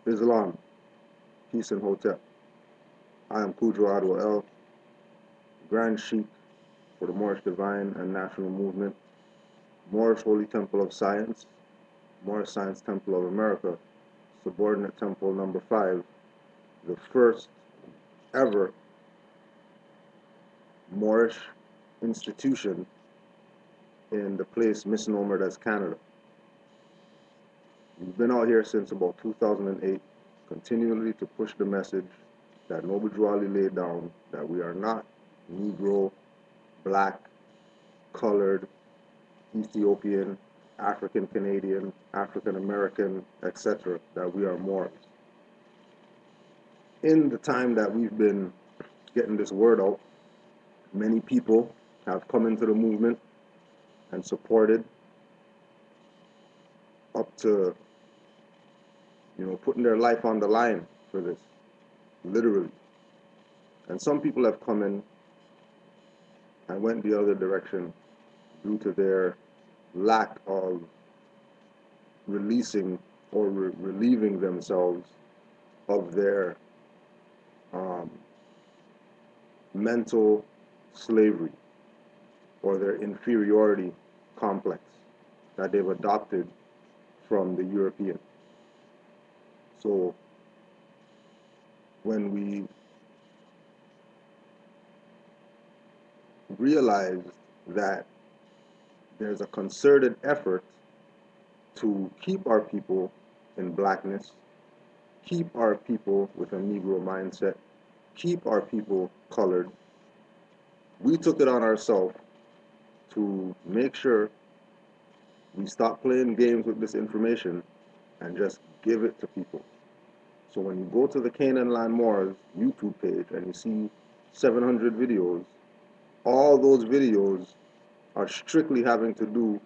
Islam, Peace and Hotep. I am Kudro Adwa El, Grand Sheikh for the Moorish Divine and National Movement, Moorish Holy Temple of Science, Moorish Science Temple of America, Subordinate Temple number 5, the first ever Moorish institution in the place misnomered as Canada. We've been out here since about 2008, continually to push the message that Noble Drew Ali laid down, that we are not Negro, Black, colored, Ethiopian, African Canadian, African American, etc., that we are Moors. In the time that we've been getting this word out, many people have come into the movement and supported, up to putting their life on the line for this, literally. And some people have come in and went the other direction due to their lack of releasing or relieving themselves of their um, mental slavery or their inferiority complex that they've adopted from the European. So when we realized that there's a concerted effort to keep our people in blackness, keep our people with a Negro mindset, keep our people colored, we took it on ourselves to make sure we stop playing games with this information and just give it to people. So when you go to the Canaanland Moors YouTube page and you see 700 videos, all those videos are strictly having to do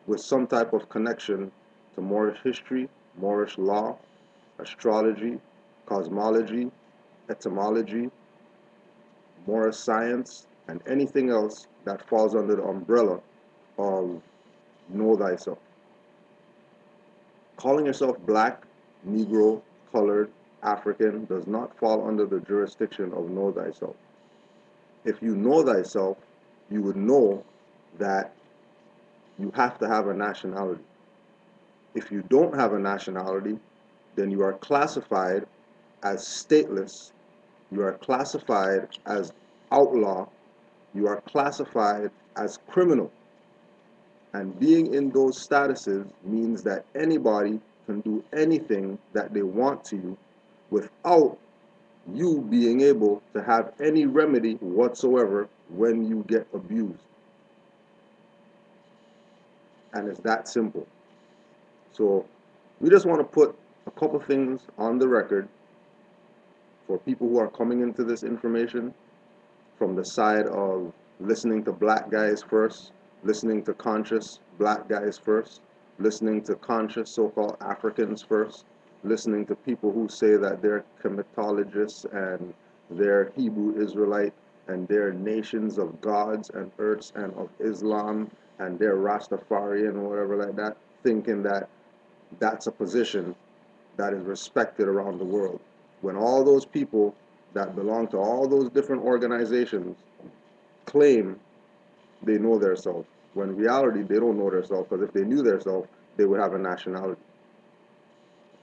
with some type of connection to Moorish history, Moorish law, astrology, cosmology, etymology, Moorish science, and anything else that falls under the umbrella of know thyself. Calling yourself black, Negro, colored, African does not fall under the jurisdiction of know thyself. If you know thyself, you would know that you have to have a nationality. If you don't have a nationality, then you are classified as stateless, you are classified as outlaw, you are classified as criminal. And being in those statuses means that anybody can do anything that they want to you without you being able to have any remedy whatsoever when you get abused. And it's that simple. So we just want to put a couple things on the record for people who are coming into this information from the side of listening to black guys first, listening to conscious black guys first, listening to conscious so-called Africans first, listening to people who say that they're chematologists and they're Hebrew Israelite and they're nations of gods and earths and of Islam and they're Rastafarian or whatever like that, thinking that that's a position that is respected around the world. When all those people that belong to all those different organizations claim they know their self, when in reality they don't know their self, because if they knew their self, they would have a nationality.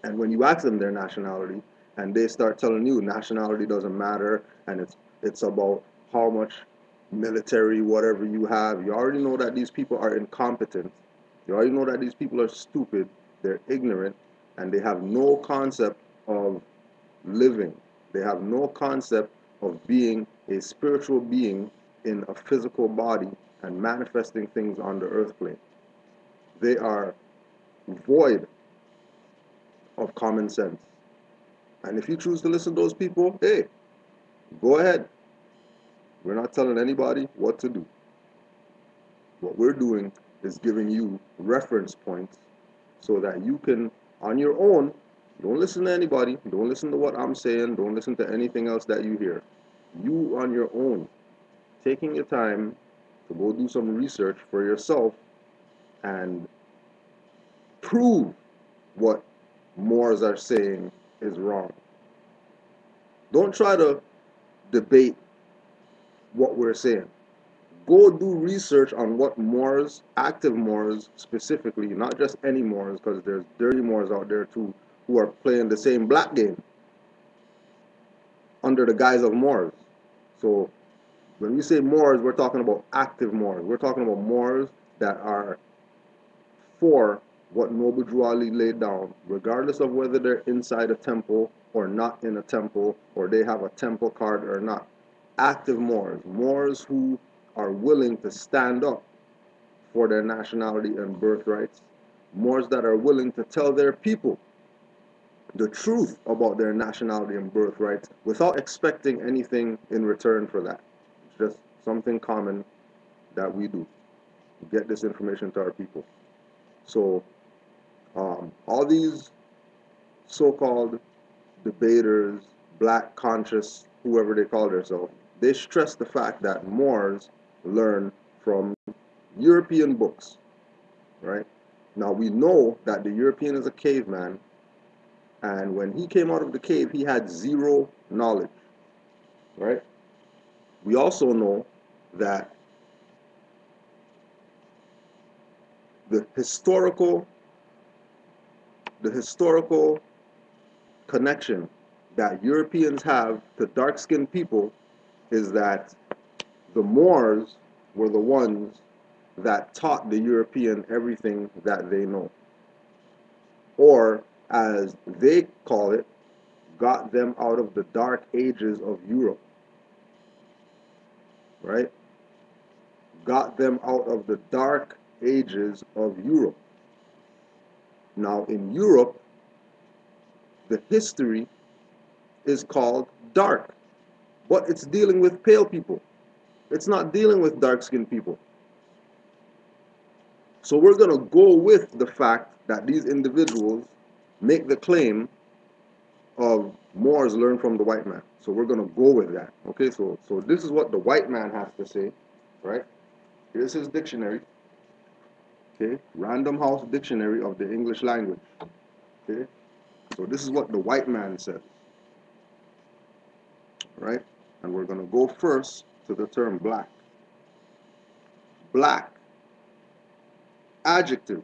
And when you ask them their nationality, and they start telling you nationality doesn't matter, and it's about how much military whatever you have, you already know that these people are incompetent. You already know that these people are stupid, they're ignorant, and they have no concept of living. They have no concept of being a spiritual being in a physical body and manifesting things on the earth plane. They are void of common sense. And if you choose to listen to those people, hey, go ahead. We're not telling anybody what to do. What we're doing is giving you reference points so that you can, on your own, don't listen to anybody, don't listen to what I'm saying, don't listen to anything else that you hear. You on your own, taking your time to go do some research for yourself and prove what Moors are saying is wrong. Don't try to debate what we're saying. Go do research on what Moors, active Moors specifically, not just any Moors, because there's dirty Moors out there too, who are playing the same black game under the guise of Moors. So when we say Moors, we're talking about active Moors. We're talking about Moors that are for what Noble Drew Ali laid down, regardless of whether they're inside a temple or not in a temple, or they have a temple card or not. Active Moors, Moors who are willing to stand up for their nationality and birthrights, Moors that are willing to tell their people the truth about their nationality and birthrights without expecting anything in return for that. It's just something common that we do. Get this information to our people. So all these so-called debaters, black conscious, whoever they call themselves, they stress the fact that Moors learn from European books, right? Now we know that the European is a caveman, and when he came out of the cave, he had zero knowledge, right? We also know that the historical connection that Europeans have to dark-skinned people is that the Moors were the ones that taught the European everything that they know. Or, as they call it, got them out of the dark ages of Europe. Right? Got them out of the dark ages of Europe. Now, in Europe, the history is called dark, but it's dealing with pale people. It's not dealing with dark-skinned people. So we're going to go with the fact that these individuals make the claim of Moors learn from the white man. So we're going to go with that. Okay, so this is what the white man has to say, right? Here's his dictionary. Okay, Random House Dictionary of the English Language. Okay, so this is what the white man says, right? And we're going to go first to the term black. Black, adjective,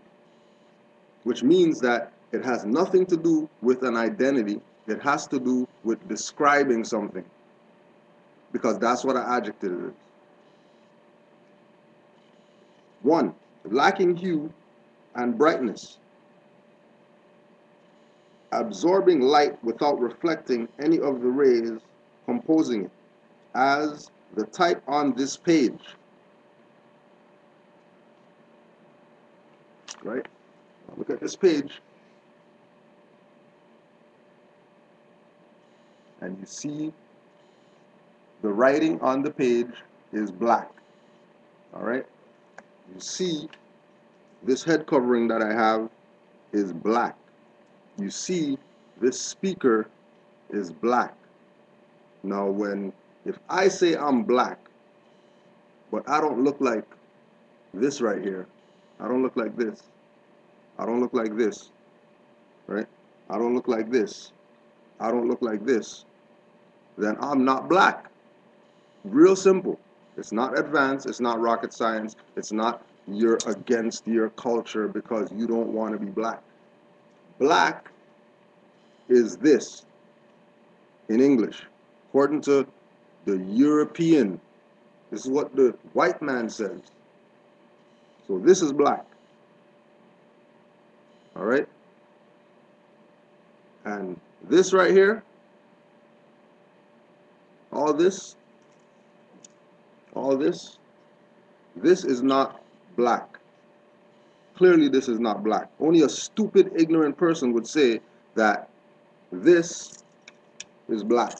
which means that it has nothing to do with an identity. It has to do with describing something, because that's what an adjective is. 1, lacking hue and brightness, absorbing light without reflecting any of the rays composing it, as the type on this page. Right? Now look at this page, and you see the writing on the page is black. All right? You see this head covering that I have is black. You see this speaker is black. Now if I say I'm black, but I don't look like this right here, I don't look like this, I don't look like this, right? I don't look like this, I don't look like this, then I'm not black. Real simple. It's not advanced, it's not rocket science, it's not you're against your culture because you don't want to be black. Black is this in English, according to the European. This is what the white man says. So this is black. All right? And this right here, all this, this is not black. Clearly this is not black. Only a stupid, ignorant person would say that this is black.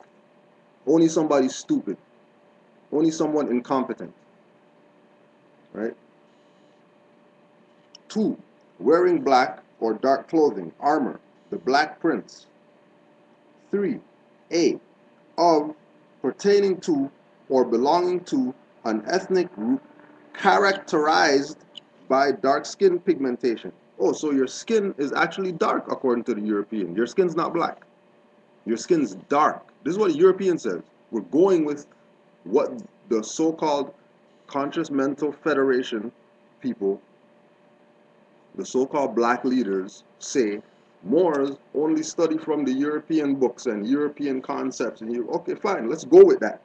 Only somebody stupid. Only someone incompetent. Right? 2, wearing black or dark clothing, armor, the Black Prince. 3, A, of, pertaining to, or belonging to an ethnic group characterized by dark skin pigmentation. oh, so your skin is actually dark according to the European. Your skin's not black. Your skin's dark. This is what the European says. We're going with what the so-called conscious mental federation people, the so-called black leaders, say. Moors only study from the European books and European concepts. And you, okay, fine, let's go with that.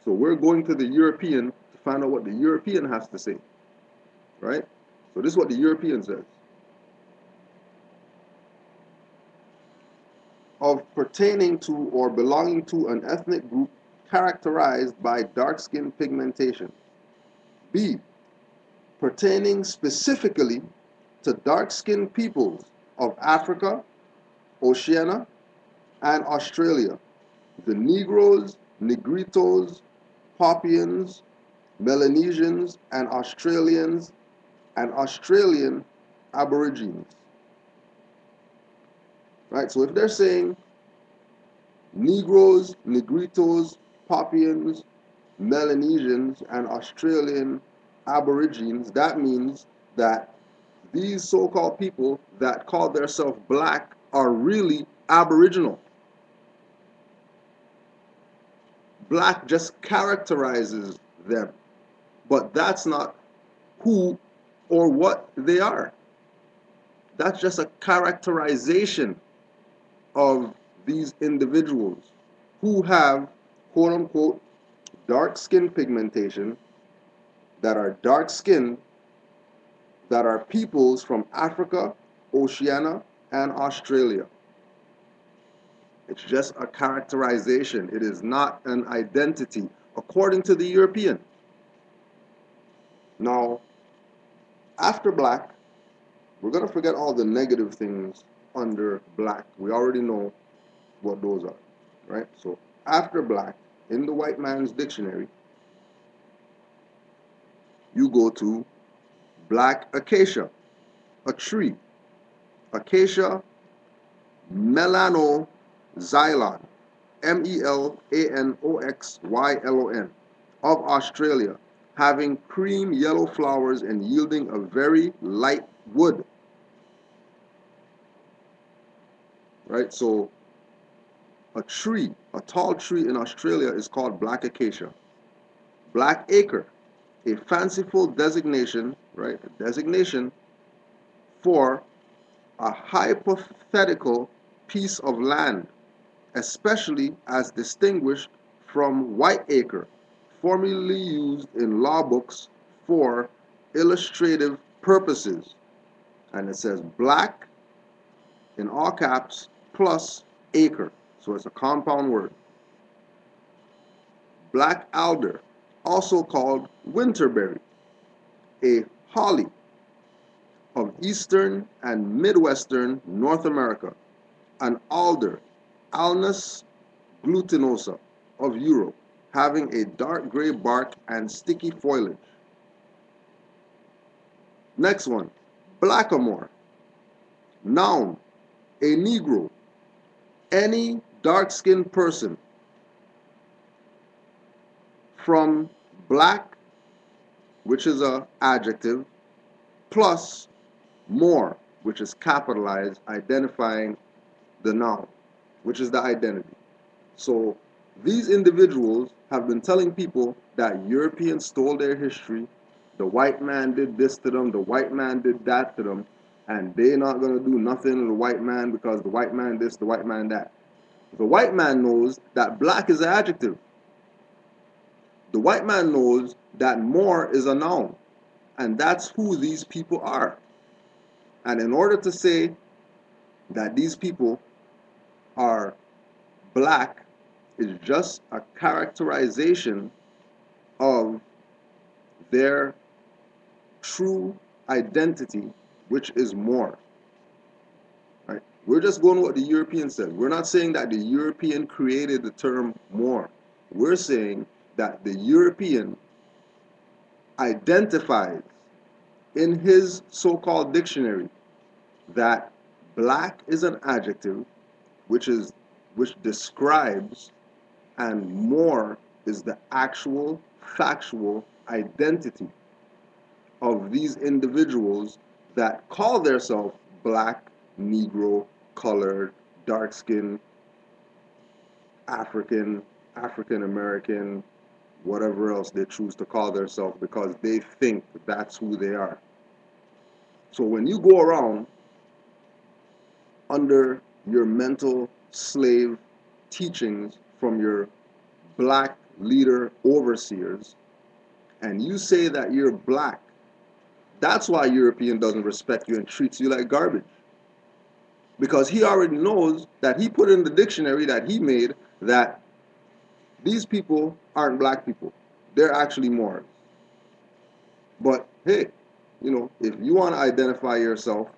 So we're going to the European to find out what the European has to say, right? So this is what the European says. Of pertaining to or belonging to an ethnic group characterized by dark skin pigmentation. B. Pertaining specifically to dark-skinned peoples of Africa, Oceania, and Australia, the Negroes, Negritos, Papuans, Melanesians, and Australian Aborigines. Right, so if they're saying Negroes, Negritos, Papuans, Melanesians, and Australian Aborigines, that means that these so-called people that call themselves black are really Aboriginal. Black just characterizes them, but that's not who or what they are. That's just a characterization of these individuals who have, quote unquote, dark skin pigmentation, that are dark skinned, that are peoples from Africa, Oceania, and Australia. It's just a characterization. It is not an identity, according to the European. Now, after black, we're going to forget all the negative things under black. We already know what those are, right? So after black, in the white man's dictionary, you go to black acacia, a tree. Acacia melanoxylon, Melanoxylon, of Australia, having cream yellow flowers and yielding a very light wood. Right, so a tree, a tall tree in Australia is called black acacia. Black acre, a fanciful designation, right, a designation for a hypothetical piece of land, especially as distinguished from white acre, formerly used in law books for illustrative purposes. And it says black in all caps plus acre. So it's a compound word. Black alder, also called winterberry, a holly of eastern and midwestern North America. An alder, Alnus glutinosa, of Europe, having a dark gray bark and sticky foliage. Next one, blackamoor. Noun, a Negro, any dark-skinned person from black, which is an adjective, plus Moor, which is capitalized, identifying the noun, which is the identity. So these individuals have been telling people that Europeans stole their history, the white man did this to them, the white man did that to them, and they're not going to do nothing to the white man because the white man this, the white man that. The white man knows that black is an adjective. The white man knows that Moor is a noun, and that's who these people are. And in order to say that these people are black is just a characterization of their true identity, which is Moor. Right? We're just going with what the European said. We're not saying that the European created the term Moor. We're saying that the European identifies in his so-called dictionary that black is an adjective which describes, and Moor is the actual factual identity of these individuals that call themselves black, Negro, colored, dark skin, African, African American, whatever else they choose to call themselves because they think that's who they are. So when you go around under your mental slave teachings from your black leader overseers and you say that you're black, that's why European doesn't respect you and treats you like garbage. Because he already knows that he put in the dictionary that he made that these people aren't black people. They're actually Moors. But hey, if you want to identify yourself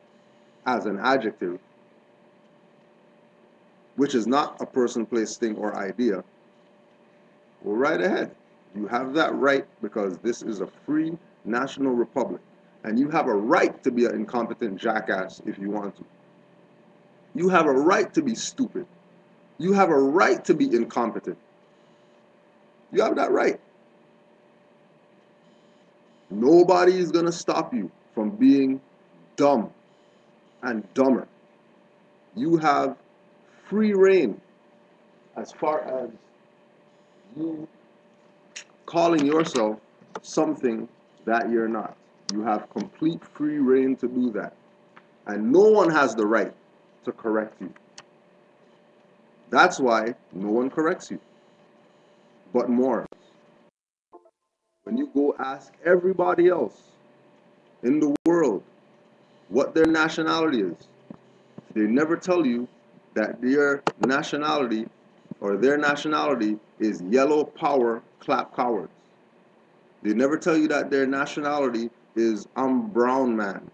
as an adjective, which is not a person, place, thing, or idea, go right ahead. You have that right because this is a free national republic. And you have a right to be an incompetent jackass if you want to. You have a right to be stupid. You have a right to be incompetent. You have that right. Nobody is going to stop you from being dumb and dumber. You have free reign as far as you calling yourself something that you're not. You have complete free reign to do that. And no one has the right to correct you. That's why no one corrects you. But more. When you go ask everybody else in the world what their nationality is, they never tell you that their nationality is yellow power clap cowards. They never tell you that their nationality is I'm brown man.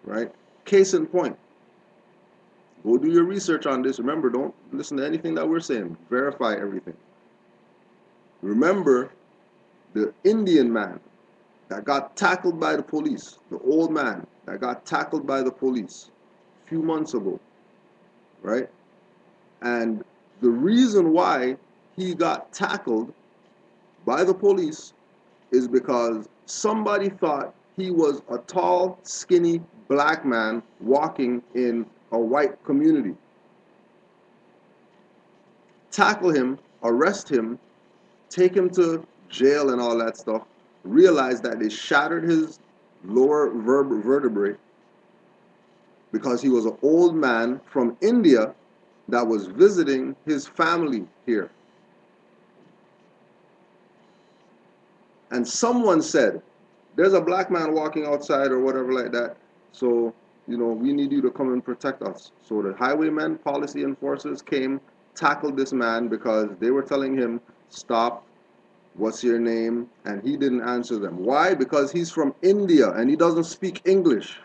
Right? Case in point. Go do your research on this. Remember, don't listen to anything that we're saying. Verify everything. Remember the Indian man that got tackled by the police, the old man that got tackled by the police a few months ago, right? And the reason why he got tackled by the police is because somebody thought he was a tall, skinny black man walking in a white community. Tackle him, arrest him, take him to jail and all that stuff, realize that they shattered his lower vertebrae because he was an old man from India that was visiting his family here. And someone said, there's a black man walking outside or whatever like that, so, we need you to come and protect us. So the highwaymen, policy enforcers came, tackled this man because they were telling him, stop, what's your name? And he didn't answer them. Why? Because he's from India and he doesn't speak English.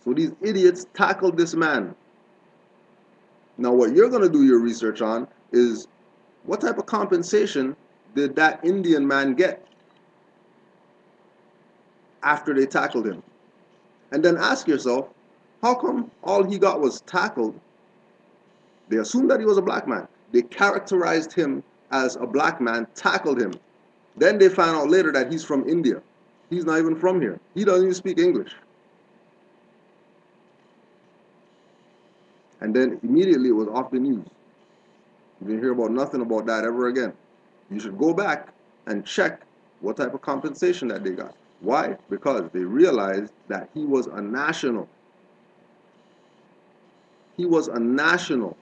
So these idiots tackled this man. Now what you're going to do your research on is what type of compensation did that Indian man get after they tackled him? And then ask yourself, how come all he got was tackled? They assumed that he was a black man. They characterized him as a black man, tackled him. Then they found out later that he's from India. He's not even from here. He doesn't even speak English. And then immediately it was off the news. You didn't hear about nothing about that ever again. You should go back and check what type of compensation that they got. Why? Because they realized that he was a national. He was a national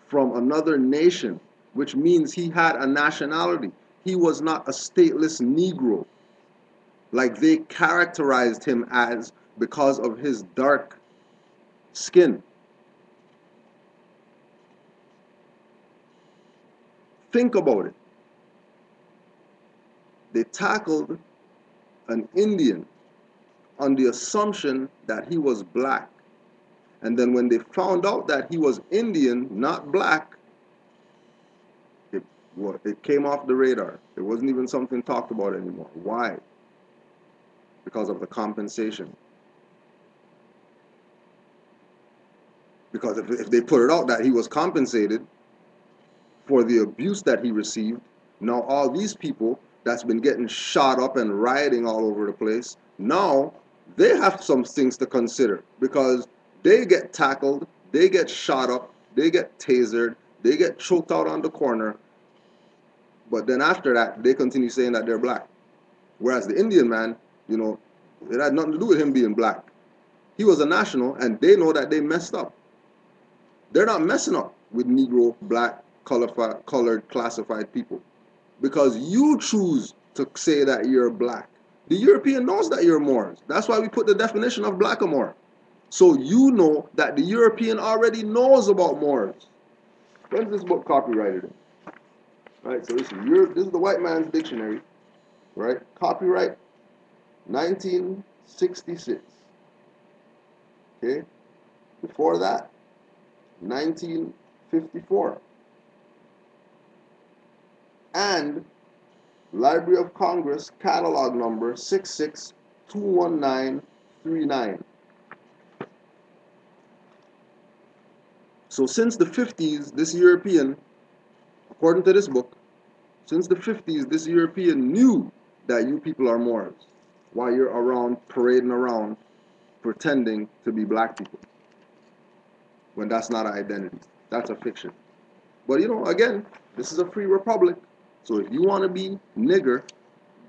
from another nation, which means he had a nationality. He was not a stateless Negro like they characterized him as because of his dark skin. Think about it. They tackled an Indian on the assumption that he was black. And then when they found out that he was Indian, not black, it came off the radar. It wasn't even something talked about anymore. Why? Because of the compensation. Because if they put it out that he was compensated for the abuse that he received, now all these people that's been getting shot up and rioting all over the place, now they have some things to consider because they get tackled, they get shot up, they get tasered, they get choked out on the corner, but then after that, they continue saying that they're black. Whereas the Indian man, you know, it had nothing to do with him being black. He was a national, and they know that they messed up. They're not messing up with Negro, black, colored, classified people because you choose to say that you're black. The European knows that you're Moors. That's why we put the definition of blackamoor. So you know that the European already knows about Moors. When's this book copyrighted in? Right, so this is the white man's dictionary, right? Copyright 1966. Okay? Before that, 1954. And Library of Congress catalog number 66-21939. So since the 50s, this European, according to this book, since the 50s, this European knew that you people are Moors while you're around, parading around, pretending to be black people. When that's not an identity. That's a fiction. But you know, again, this is a free republic. So if you want to be nigger,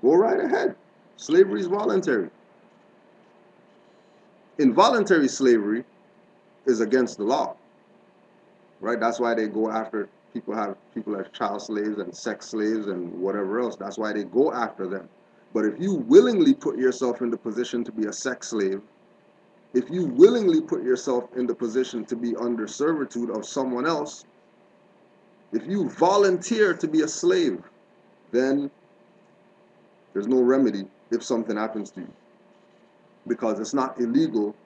go right ahead. Slavery is voluntary. Involuntary slavery is against the law. Right? That's why they go after people as child slaves and sex slaves and whatever else. That's why they go after them. But if you willingly put yourself in the position to be a sex slave, if you willingly put yourself in the position to be under servitude of someone else, if you volunteer to be a slave, then there's no remedy if something happens to you. Because it's not illegal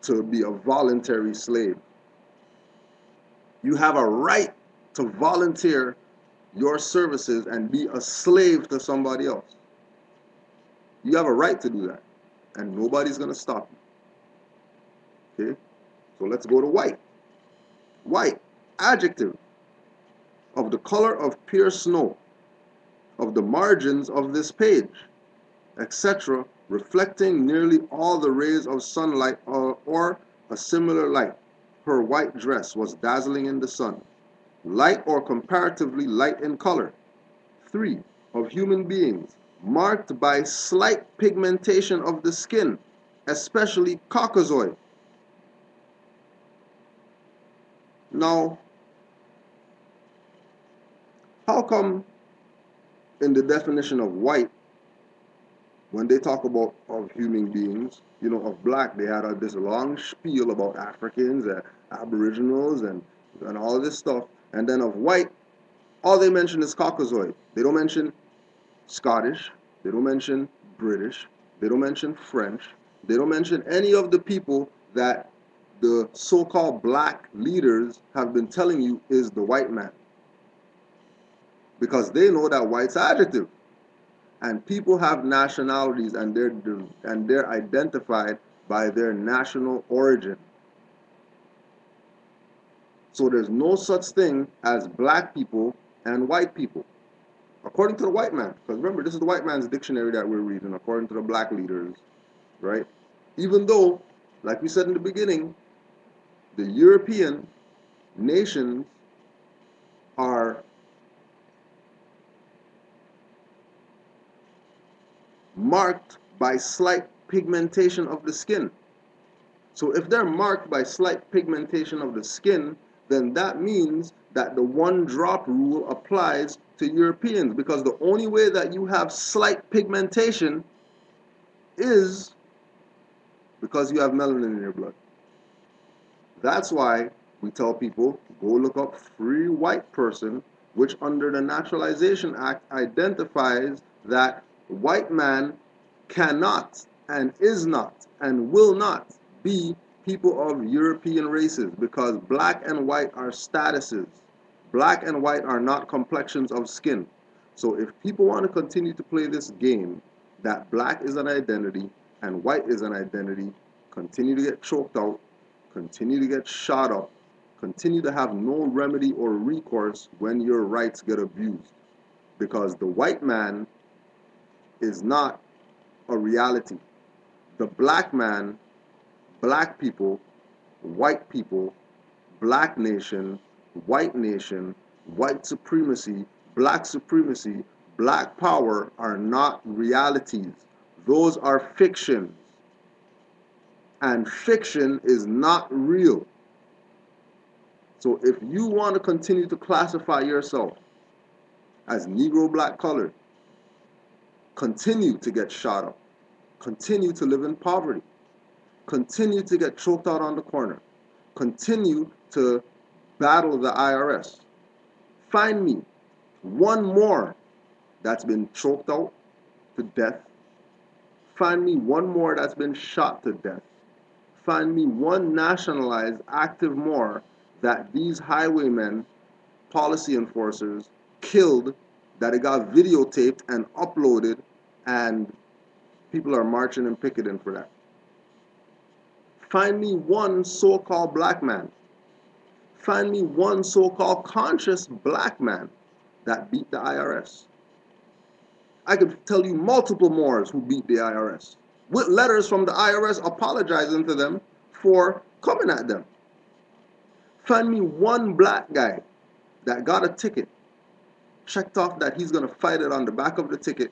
to be a voluntary slave. You have a right to volunteer your services and be a slave to somebody else. You have a right to do that. And nobody's going to stop you. Okay? So let's go to white. White, adjective, of the color of pure snow, of the margins of this page, etc., reflecting nearly all the rays of sunlight or a similar light. Her white dress was dazzling in the sun, light or comparatively light in color. 3. Of human beings, marked by slight pigmentation of the skin, especially Caucasoid. Now, how come in the definition of white, when they talk about of human beings, you know, of black, they had this long spiel about Africans, Aboriginals, and all this stuff. And then of white, all they mention is Caucasoid. They don't mention Scottish. They don't mention British. They don't mention French. They don't mention any of the people that the so-called black leaders have been telling you is the white man. Because they know that white's adjective. And people have nationalities and they're identified by their national origin. So there's no such thing as black people and white people, according to the white man. Because remember, this is the white man's dictionary that we're reading, according to the black leaders, right? Even though, like we said in the beginning, the European nations are marked by slight pigmentation of the skin. So if they're marked by slight pigmentation of the skin, then that means that the one drop rule applies to Europeans, because the only way that you have slight pigmentation is because you have melanin in your blood. That's why we tell people, go look up free white person, which under the Naturalization Act identifies that white man cannot and is not and will not be people of European races, because black and white are statuses. Black and white are not complexions of skin. So if people want to continue to play this game, that black is an identity and white is an identity, continue to get choked out, continue to get shot up, continue to have no remedy or recourse when your rights get abused. Because the white man is not a reality. The black man, black people, white people, black nation, white supremacy, black power are not realities. Those are fictions. And fiction is not real. So if you want to continue to classify yourself as Negro, black, colored, continue to get shot up, continue to live in poverty, continue to get choked out on the corner, continue to battle the IRS. Find me one more that's been choked out to death. Find me one more that's been shot to death. Find me one nationalized active Moor that these highwaymen, policy enforcers, killed, that it got videotaped and uploaded, and people are marching and picketing for that. Find me one so-called black man. Find me one so-called conscious black man that beat the IRS. I could tell you multiple Moors who beat the IRS, with letters from the IRS apologizing to them for coming at them. Find me one black guy that got a ticket, checked off that he's going to fight it on the back of the ticket,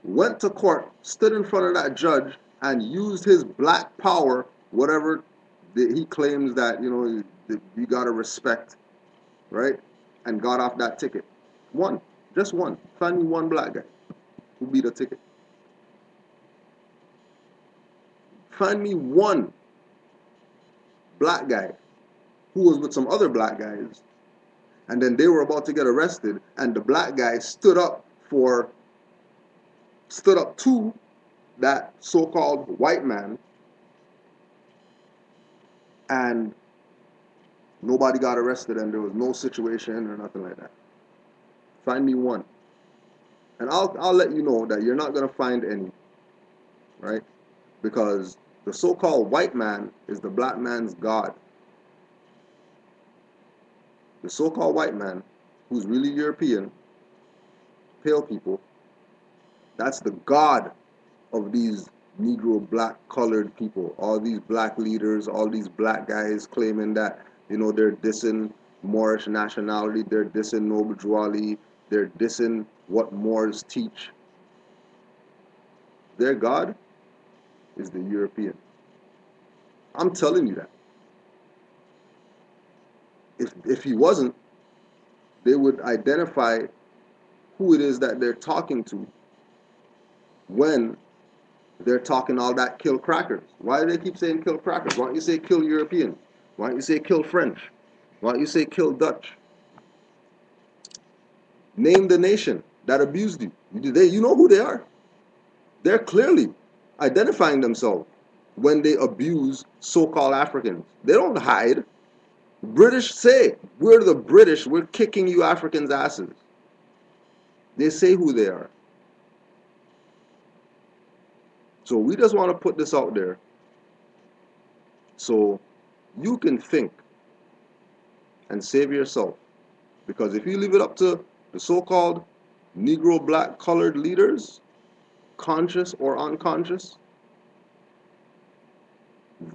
went to court, stood in front of that judge, and used his black power, whatever he claims that, you got to respect, right? And got off that ticket. One, just one. Find me one black guy who beat a ticket. Find me one black guy who was with some other black guys, and then they were about to get arrested, and the black guy stood up to that so-called white man, and nobody got arrested, and there was no situation or nothing like that. Find me one. And I'll let you know that you're not going to find any, right? Because the so-called white man is the black man's God. The so-called white man, who's really European, pale people, that's the God of these Negro, black, colored people. All these black leaders, all these black guys claiming that, they're dissing Moorish nationality, they're dissing Noble Drew Ali, they're dissing what Moors teach. Their God is the European. I'm telling you that. If he wasn't, they would identify who it is that they're talking to when they're talking all that kill crackers. Why do they keep saying kill crackers? Why don't you say kill Europeans? Why don't you say kill French? Why don't you say kill Dutch? Name the nation that abused you. You know who they are. They're clearly identifying themselves when they abuse so-called Africans. They don't hide. British say, we're the British, we're kicking you Africans' asses. They say who they are. So we just want to put this out there so you can think and save yourself. Because if you leave it up to the so-called Negro, black, colored leaders, conscious or unconscious,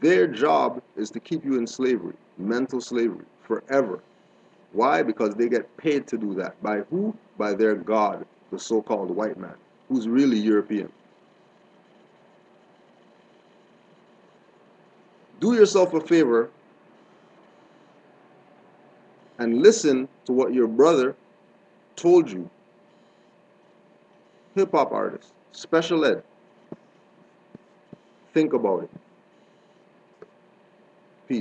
their job is to keep you in slavery, mental slavery, forever. Why? Because they get paid to do that. By who? By their God, the so-called white man, who's really European. Do yourself a favor and listen to what your brother told you. Hip-hop artist, special ed. Think about it.